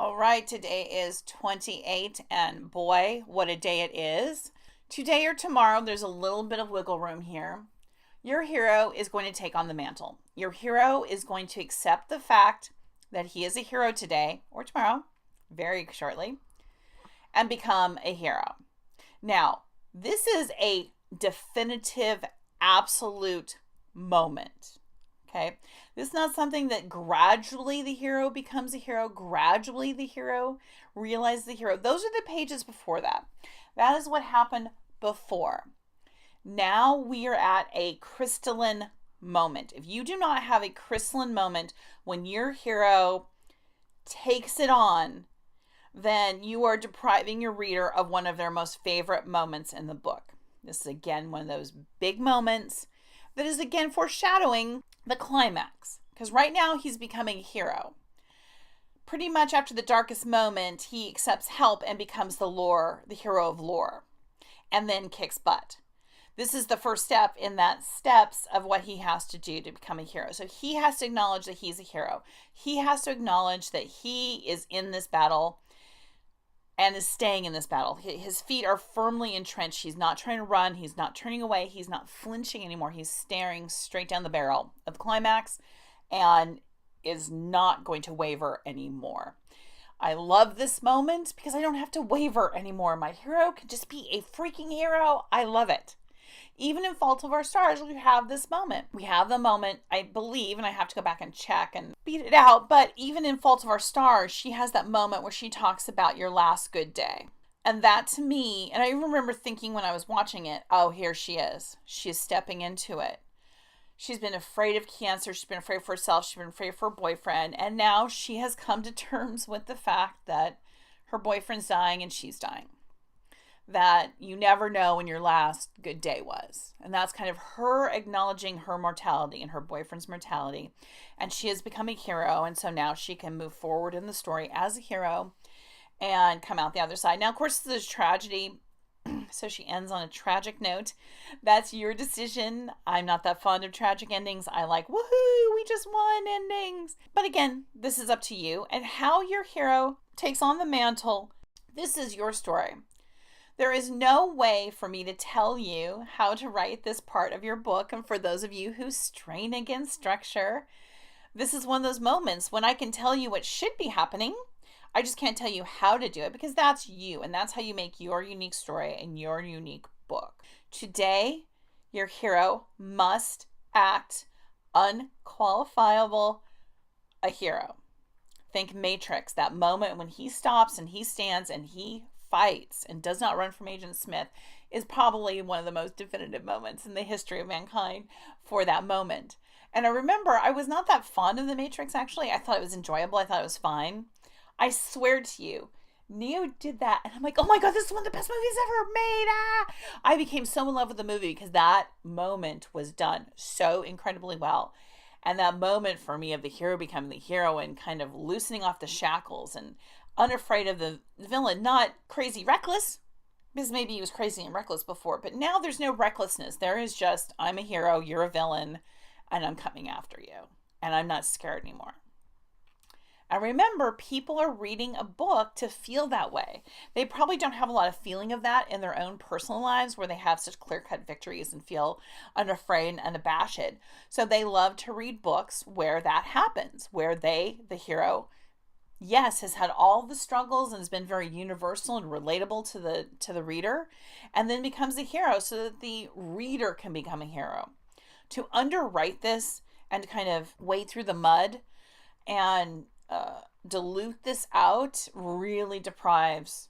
All right, today is 28, and boy, what a day it is. Today or tomorrow, there's a little bit of wiggle room here. Your hero is going to take on the mantle. Your hero is going to accept the fact that he is a hero today or tomorrow, very shortly, and become a hero. Now, this is a definitive, absolute moment. Okay. This is not something that gradually the hero becomes a hero, gradually the hero realizes the hero. Those are the pages before that. That is what happened before. Now we are at a crystalline moment. If you do not have a crystalline moment when your hero takes it on, then you are depriving your reader of one of their most favorite moments in the book. This is again one of those big moments that is again foreshadowing the climax, because right now he's becoming a hero. Pretty much after the darkest moment, he accepts help and becomes the hero of lore, and then kicks butt. This is the first step in that steps of what he has to do to become a hero. So he has to acknowledge that he's a hero. He has to acknowledge that he is in this battle and is staying in this battle. His feet are firmly entrenched. He's not trying to run. He's not turning away. He's not flinching anymore. He's staring straight down the barrel of the climax and is not going to waver anymore. I love this moment because I don't have to waver anymore. My hero can just be a freaking hero. I love it. Even in Fault of Our Stars, we have this moment. We have the moment, I believe, and I have to go back and check and beat it out, but even in Fault of Our Stars, she has that moment where she talks about your last good day. And that to me, and I remember thinking when I was watching it, oh, here she is. She is stepping into it. She's been afraid of cancer. She's been afraid for herself. She's been afraid for her boyfriend. And now she has come to terms with the fact that her boyfriend's dying and she's dying. That you never know when your last good day was. And that's kind of her acknowledging her mortality and her boyfriend's mortality. And she has become a hero. And so now she can move forward in the story as a hero and come out the other side. Now, of course, this is tragedy. So she ends on a tragic note. That's your decision. I'm not that fond of tragic endings. I like, woohoo, we just won endings. But again, this is up to you. And how your hero takes on the mantle, this is your story. There is no way for me to tell you how to write this part of your book. And for those of you who strain against structure, this is one of those moments when I can tell you what should be happening. I just can't tell you how to do it because that's you. And that's how you make your unique story and your unique book. Today, your hero must act unqualifiable a hero. Think Matrix, that moment when he stops and he stands and he fights and does not run from Agent Smith is probably one of the most definitive moments in the history of mankind for that moment. And I remember I was not that fond of The Matrix, actually. I thought it was enjoyable. I thought it was fine. I swear to you, Neo did that, and I'm like, oh my God, this is one of the best movies ever made. I became so in love with the movie because that moment was done so incredibly well. And that moment for me of the hero becoming the hero and kind of loosening off the shackles and unafraid of the villain, not crazy reckless, because maybe he was crazy and reckless before, but now there's no recklessness. There is just, I'm a hero, you're a villain, and I'm coming after you. And I'm not scared anymore. And remember, people are reading a book to feel that way. They probably don't have a lot of feeling of that in their own personal lives where they have such clear-cut victories and feel unafraid and unabashed. So they love to read books where that happens, where the hero, yes, has had all the struggles and has been very universal and relatable to the reader, and then becomes a hero so that the reader can become a hero. To underwrite this and kind of wade through the mud and dilute this out really deprives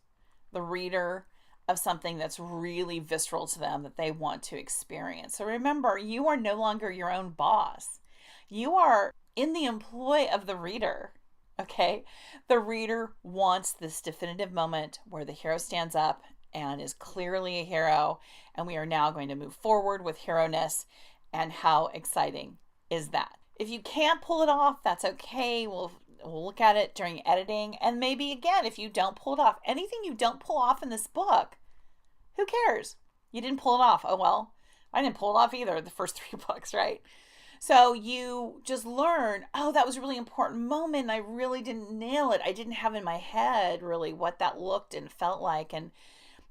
the reader of something that's really visceral to them that they want to experience. So remember, you are no longer your own boss. You are in the employ of the reader. Okay, the reader wants this definitive moment where the hero stands up and is clearly a hero, and we are now going to move forward with hero-ness. And how exciting is that? If you can't pull it off, that's okay. We'll look at it during editing, and maybe again, if you don't pull it off, anything you don't pull off in this book, who cares? You didn't pull it off. Oh well, I didn't pull it off either. The first 3 books, right? So you just learn, oh, that was a really important moment. I really didn't nail it. I didn't have in my head really what that looked and felt like. And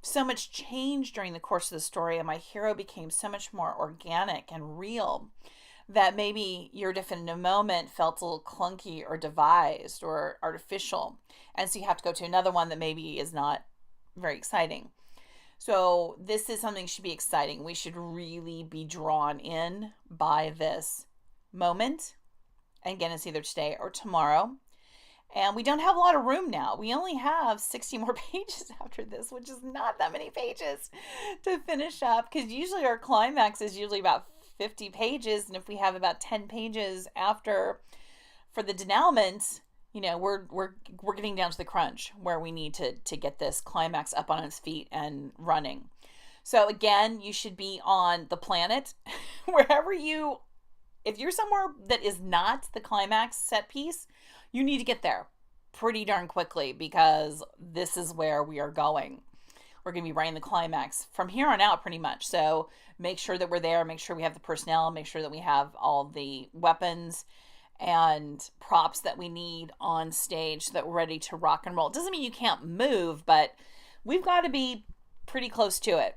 so much changed during the course of the story. And my hero became so much more organic and real that maybe your definitive moment felt a little clunky or devised or artificial. And so you have to go to another one that maybe is not very exciting. So this is something that should be exciting. We should really be drawn in by this moment. And again, it's either today or tomorrow. And we don't have a lot of room now. We only have 60 more pages after this, which is not that many pages to finish up, because usually our climax is usually about 50 pages. And if we have about 10 pages after for the denouement, we're getting down to the crunch where we need to get this climax up on its feet and running. So again, you should be on the planet wherever if you're somewhere that is not the climax set piece, you need to get there pretty darn quickly, because this is where we are going. We're going to be writing the climax from here on out pretty much. So make sure that we're there, make sure we have the personnel, make sure that we have all the weapons and props that we need on stage so that we're ready to rock and roll. It doesn't mean you can't move, but we've got to be pretty close to it.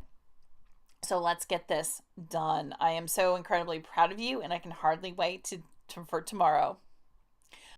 So let's get this done. I am so incredibly proud of you, and I can hardly wait for tomorrow.